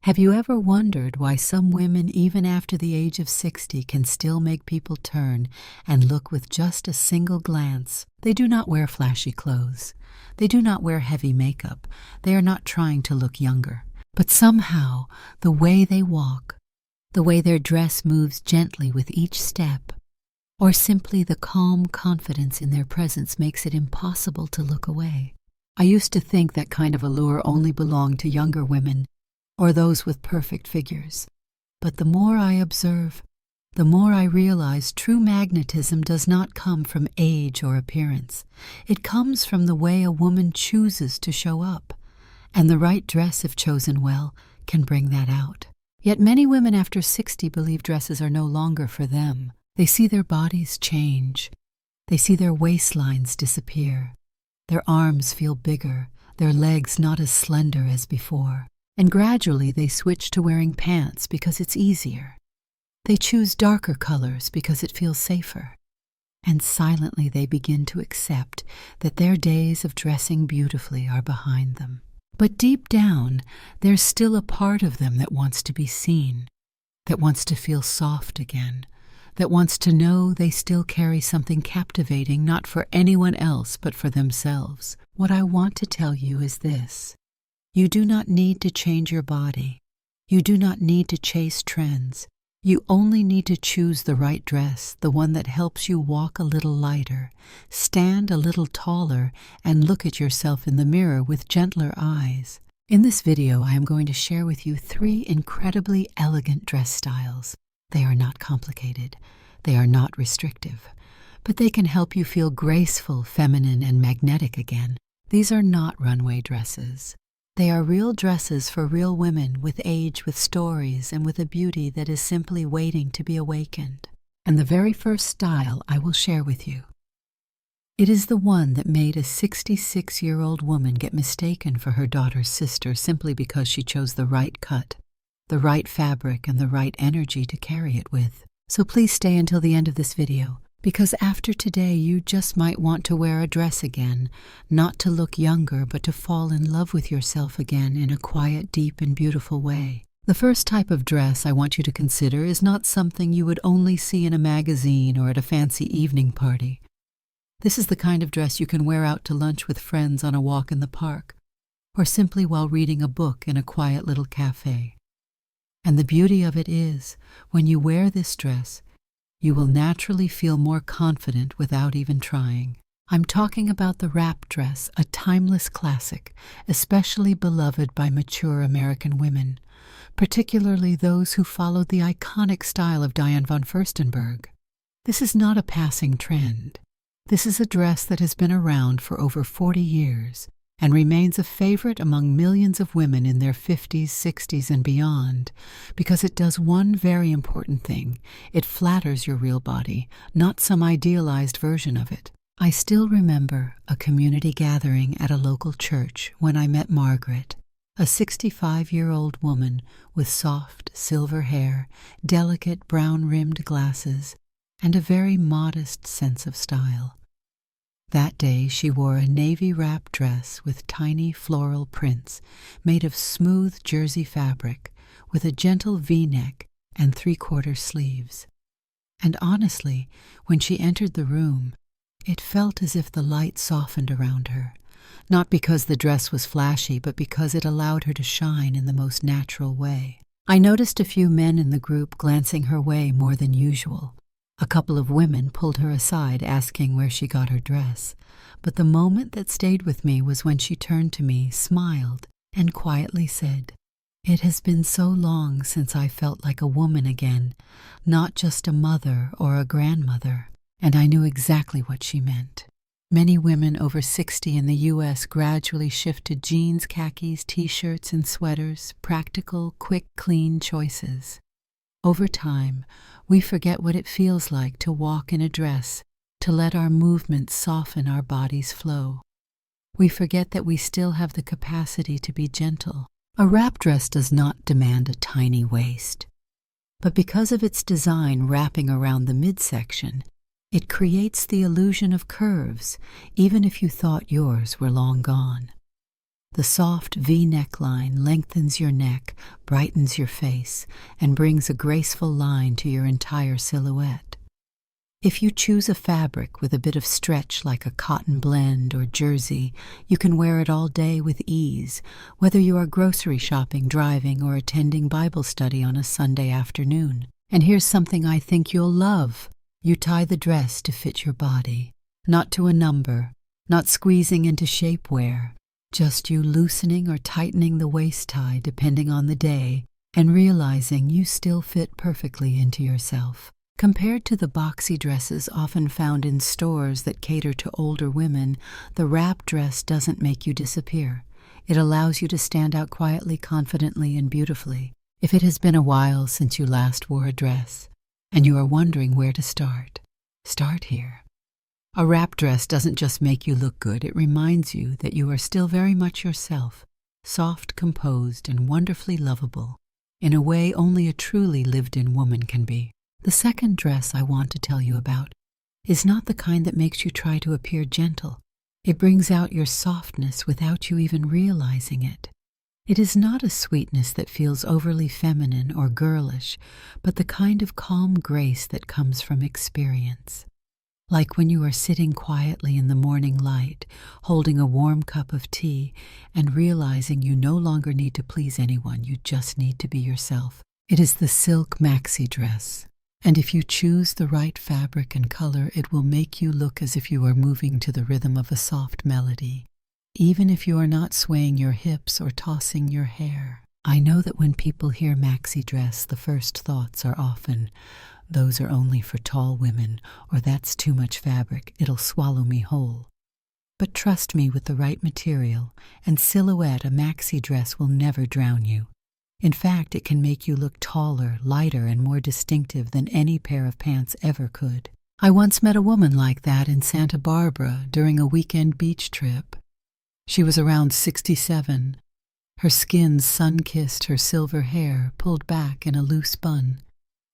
Have you ever wondered why some women, even after the age of 60, can still make people turn and look with just a single glance? They do not wear flashy clothes. They do not wear heavy makeup. They are not trying to look younger. But somehow, the way they walk, the way their dress moves gently with each step, or simply the calm confidence in their presence makes it impossible to look away. I used to think that kind of allure only belonged to younger women, or those with perfect figures. But the more I observe, the more I realize true magnetism does not come from age or appearance. It comes from the way a woman chooses to show up, and the right dress, if chosen well, can bring that out. Yet many women after 60 believe dresses are no longer for them. They see their bodies change. They see their waistlines disappear. Their arms feel bigger, their legs not as slender as before. And gradually they switch to wearing pants because it's easier. They choose darker colors because it feels safer. And silently they begin to accept that their days of dressing beautifully are behind them. But deep down, there's still a part of them that wants to be seen, that wants to feel soft again, that wants to know they still carry something captivating not for anyone else but for themselves. What I want to tell you is this. You do not need to change your body. You do not need to chase trends. You only need to choose the right dress, the one that helps you walk a little lighter, stand a little taller, and look at yourself in the mirror with gentler eyes. In this video, I am going to share with you 3 incredibly elegant dress styles. They are not complicated. They are not restrictive. But they can help you feel graceful, feminine, and magnetic again. These are not runway dresses. They are real dresses for real women with age, with stories, and with a beauty that is simply waiting to be awakened. And the very first style I will share with you. It is the one that made a 66-year-old woman get mistaken for her daughter's sister simply because she chose the right cut, the right fabric, and the right energy to carry it with. So please stay until the end of this video, because after today you just might want to wear a dress again, not to look younger but to fall in love with yourself again in a quiet, deep, and beautiful way. The first type of dress I want you to consider is not something you would only see in a magazine or at a fancy evening party. This is the kind of dress you can wear out to lunch with friends on a walk in the park, or simply while reading a book in a quiet little cafe. And the beauty of it is, when you wear this dress, you will naturally feel more confident without even trying. I'm talking about the wrap dress, a timeless classic, especially beloved by mature American women, particularly those who followed the iconic style of Diane von Furstenberg. This is not a passing trend. This is a dress that has been around for over 40 years and remains a favorite among millions of women in their 50s, 60s, and beyond, because it does one very important thing. It flatters your real body, not some idealized version of it. I still remember a community gathering at a local church when I met Margaret, a 65-year-old woman with soft silver hair, delicate brown-rimmed glasses, and a very modest sense of style. That day she wore a navy wrap dress with tiny floral prints made of smooth jersey fabric with a gentle V-neck and 3/4 sleeves. And honestly, when she entered the room, it felt as if the light softened around her, not because the dress was flashy, but because it allowed her to shine in the most natural way. I noticed a few men in the group glancing her way more than usual. A couple of women pulled her aside, asking where she got her dress. But the moment that stayed with me was when she turned to me, smiled, and quietly said, "It has been so long since I felt like a woman again, not just a mother or a grandmother." And I knew exactly what she meant. Many women over 60 in the U.S. gradually shifted jeans, khakis, t-shirts, and sweaters, practical, quick, clean choices. Over time, we forget what it feels like to walk in a dress, to let our movements soften our body's flow. We forget that we still have the capacity to be gentle. A wrap dress does not demand a tiny waist, but because of its design wrapping around the midsection, it creates the illusion of curves, even if you thought yours were long gone. The soft V neckline lengthens your neck, brightens your face, and brings a graceful line to your entire silhouette. If you choose a fabric with a bit of stretch like a cotton blend or jersey, you can wear it all day with ease, whether you are grocery shopping, driving, or attending Bible study on a Sunday afternoon. And here's something I think you'll love. You tie the dress to fit your body, not to a number, not squeezing into shapewear, just you loosening or tightening the waist tie depending on the day, and realizing you still fit perfectly into yourself. Compared to the boxy dresses often found in stores that cater to older women, the wrap dress doesn't make you disappear. It allows you to stand out quietly, confidently, and beautifully. If it has been a while since you last wore a dress, and you are wondering where to start here. A wrap dress doesn't just make you look good, it reminds you that you are still very much yourself, soft, composed, and wonderfully lovable, in a way only a truly lived-in woman can be. The second dress I want to tell you about is not the kind that makes you try to appear gentle. It brings out your softness without you even realizing it. It is not a sweetness that feels overly feminine or girlish, but the kind of calm grace that comes from experience. Like when you are sitting quietly in the morning light, holding a warm cup of tea, and realizing you no longer need to please anyone, you just need to be yourself. It is the silk maxi dress, and if you choose the right fabric and color, it will make you look as if you are moving to the rhythm of a soft melody, even if you are not swaying your hips or tossing your hair. I know that when people hear maxi dress, the first thoughts are often, "Those are only for tall women," or "That's too much fabric, it'll swallow me whole." But trust me, with the right material and silhouette, a maxi dress will never drown you. In fact, it can make you look taller, lighter, and more distinctive than any pair of pants ever could. I once met a woman like that in Santa Barbara during a weekend beach trip. She was around 67. Her skin sun-kissed, her silver hair pulled back in a loose bun.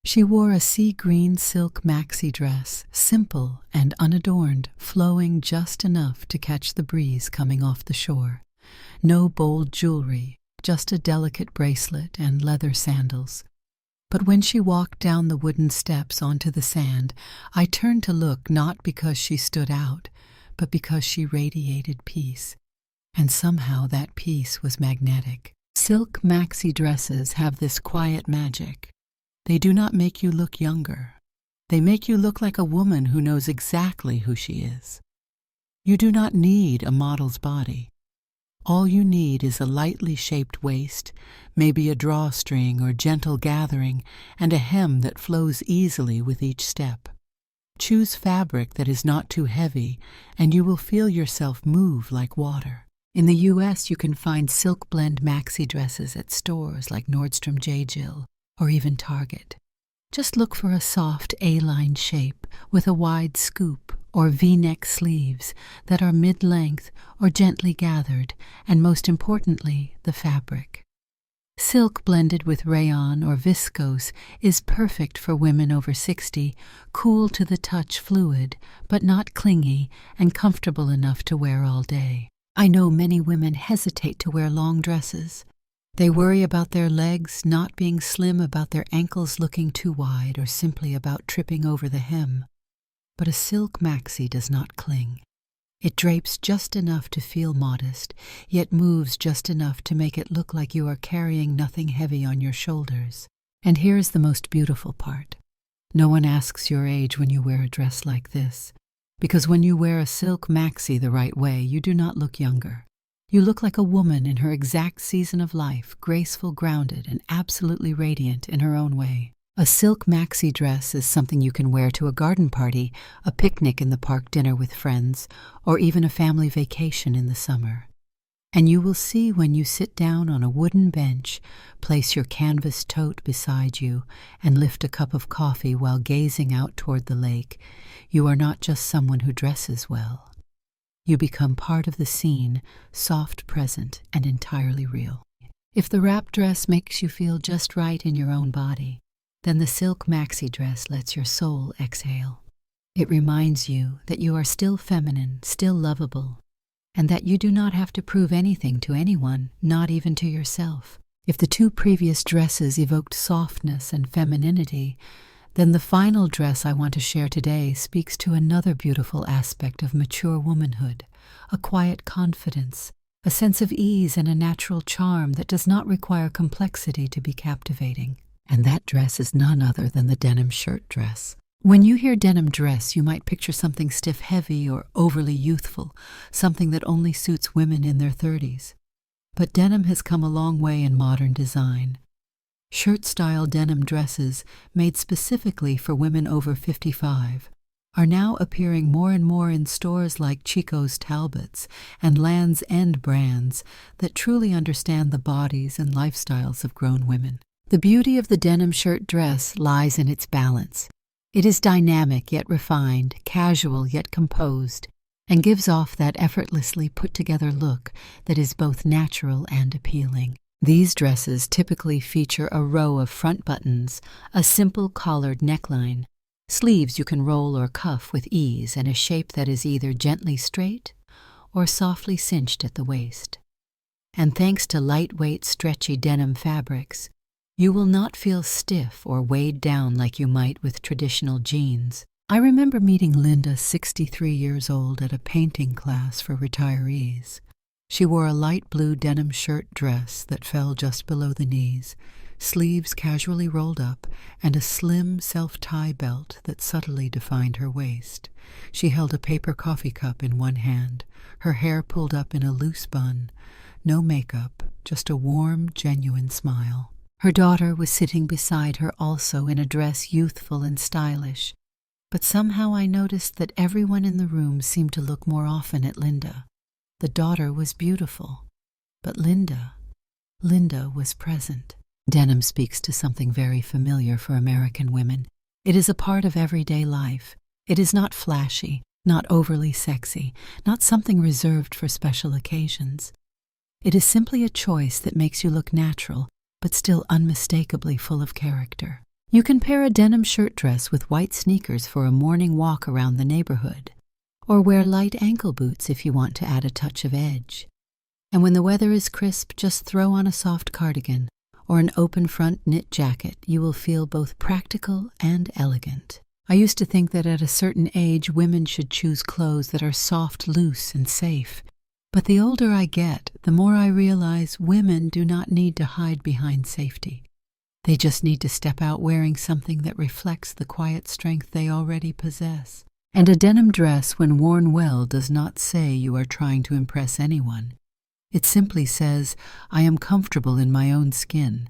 She wore a sea green silk maxi dress, simple and unadorned, flowing just enough to catch the breeze coming off the shore. No bold jewelry, just a delicate bracelet and leather sandals. But when she walked down the wooden steps onto the sand, I turned to look, not because she stood out, but because she radiated peace. And somehow that peace was magnetic. Silk maxi dresses have this quiet magic. They do not make you look younger. They make you look like a woman who knows exactly who she is. You do not need a model's body. All you need is a lightly shaped waist, maybe a drawstring or gentle gathering, and a hem that flows easily with each step. Choose fabric that is not too heavy, and you will feel yourself move like water. In the U.S., you can find silk blend maxi dresses at stores like Nordstrom, J.Jill, or even Target. Just look for a soft A-line shape with a wide scoop or V-neck sleeves that are mid-length or gently gathered, and most importantly, the fabric. Silk blended with rayon or viscose is perfect for women over 60, cool to the touch, fluid, but not clingy, and comfortable enough to wear all day. I know many women hesitate to wear long dresses. They worry about their legs not being slim, about their ankles looking too wide, or simply about tripping over the hem. But a silk maxi does not cling. It drapes just enough to feel modest, yet moves just enough to make it look like you are carrying nothing heavy on your shoulders. And here's the most beautiful part. No one asks your age when you wear a dress like this, because when you wear a silk maxi the right way, you do not look younger. You look like a woman in her exact season of life, graceful, grounded, and absolutely radiant in her own way. A silk maxi dress is something you can wear to a garden party, a picnic in the park, dinner with friends, or even a family vacation in the summer. And you will see when you sit down on a wooden bench, place your canvas tote beside you, and lift a cup of coffee while gazing out toward the lake, you are not just someone who dresses well. You become part of the scene, soft, present, and entirely real. If the wrap dress makes you feel just right in your own body, then the silk maxi dress lets your soul exhale. It reminds you that you are still feminine, still lovable, and that you do not have to prove anything to anyone, not even to yourself. If the two previous dresses evoked softness and femininity, then the final dress I want to share today speaks to another beautiful aspect of mature womanhood, a quiet confidence, a sense of ease and a natural charm that does not require complexity to be captivating. And that dress is none other than the denim shirt dress. When you hear denim dress, you might picture something stiff, heavy, or overly youthful, something that only suits women in their 30s. But denim has come a long way in modern design. Shirt-style denim dresses, made specifically for women over 55, are now appearing more and more in stores like Chico's Talbots and Land's End brands that truly understand the bodies and lifestyles of grown women. The beauty of the denim shirt dress lies in its balance. It is dynamic yet refined, casual yet composed, and gives off that effortlessly put-together look that is both natural and appealing. These dresses typically feature a row of front buttons, a simple collared neckline, sleeves you can roll or cuff with ease, and a shape that is either gently straight or softly cinched at the waist. And thanks to lightweight, stretchy denim fabrics, you will not feel stiff or weighed down like you might with traditional jeans. I remember meeting Linda, 63 years old, at a painting class for retirees. She wore a light blue denim shirt dress that fell just below the knees, sleeves casually rolled up, and a slim self-tie belt that subtly defined her waist. She held a paper coffee cup in one hand, her hair pulled up in a loose bun, no makeup, just a warm, genuine smile. Her daughter was sitting beside her also in a dress youthful and stylish, but somehow I noticed that everyone in the room seemed to look more often at Linda. The daughter was beautiful, but Linda was present. Denim speaks to something very familiar for American women. It is a part of everyday life. It is not flashy, not overly sexy, not something reserved for special occasions. It is simply a choice that makes you look natural, but still unmistakably full of character. You can pair a denim shirt dress with white sneakers for a morning walk around the neighborhood, or wear light ankle boots if you want to add a touch of edge. And when the weather is crisp, just throw on a soft cardigan or an open front knit jacket. You will feel both practical and elegant. I used to think that at a certain age, women should choose clothes that are soft, loose, and safe. But the older I get, the more I realize women do not need to hide behind safety. They just need to step out wearing something that reflects the quiet strength they already possess. And a denim dress, when worn well, does not say you are trying to impress anyone. It simply says, I am comfortable in my own skin.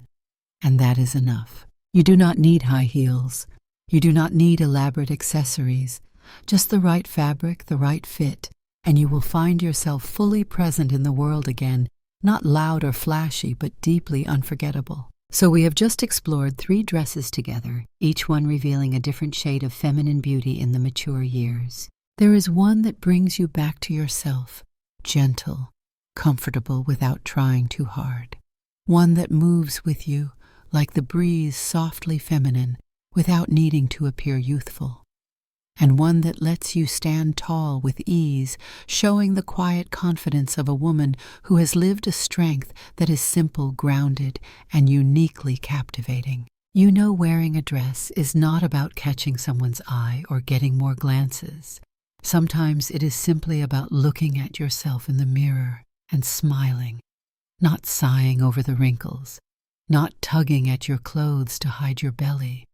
And that is enough. You do not need high heels. You do not need elaborate accessories. Just the right fabric, the right fit, and you will find yourself fully present in the world again, not loud or flashy, but deeply unforgettable. So we have just explored 3 dresses together, each one revealing a different shade of feminine beauty in the mature years. There is one that brings you back to yourself, gentle, comfortable without trying too hard. One that moves with you, like the breeze, softly feminine, without needing to appear youthful. And one that lets you stand tall with ease, showing the quiet confidence of a woman who has lived a strength that is simple, grounded, and uniquely captivating. You know, wearing a dress is not about catching someone's eye or getting more glances. Sometimes it is simply about looking at yourself in the mirror and smiling, not sighing over the wrinkles, not tugging at your clothes to hide your belly.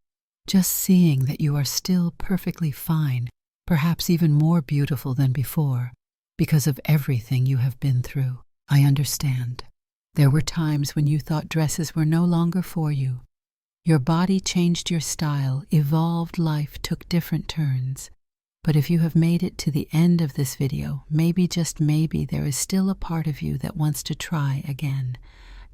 Just seeing that you are still perfectly fine, perhaps even more beautiful than before, because of everything you have been through. I understand. There were times when you thought dresses were no longer for you. Your body changed your style, evolved, life took different turns. But if you have made it to the end of this video, maybe, just maybe, there is still a part of you that wants to try again.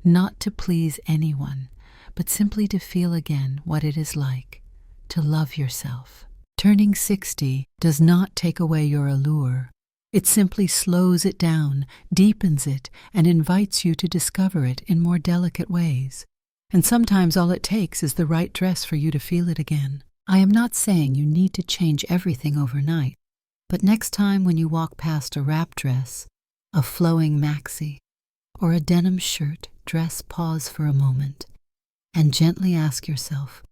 Not to please anyone, but simply to feel again what it is like to love yourself. Turning 60 does not take away your allure. It simply slows it down, deepens it, and invites you to discover it in more delicate ways. And sometimes all it takes is the right dress for you to feel it again. I am not saying you need to change everything overnight, but next time when you walk past a wrap dress, a flowing maxi, or a denim shirt dress, pause for a moment and gently ask yourself,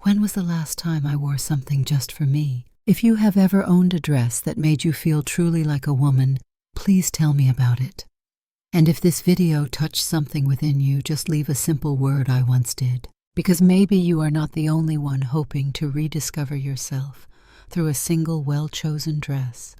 when was the last time I wore something just for me? If you have ever owned a dress that made you feel truly like a woman, please tell me about it. And if this video touched something within you, just leave a simple word, "I once did," because maybe you are not the only one hoping to rediscover yourself through a single well-chosen dress.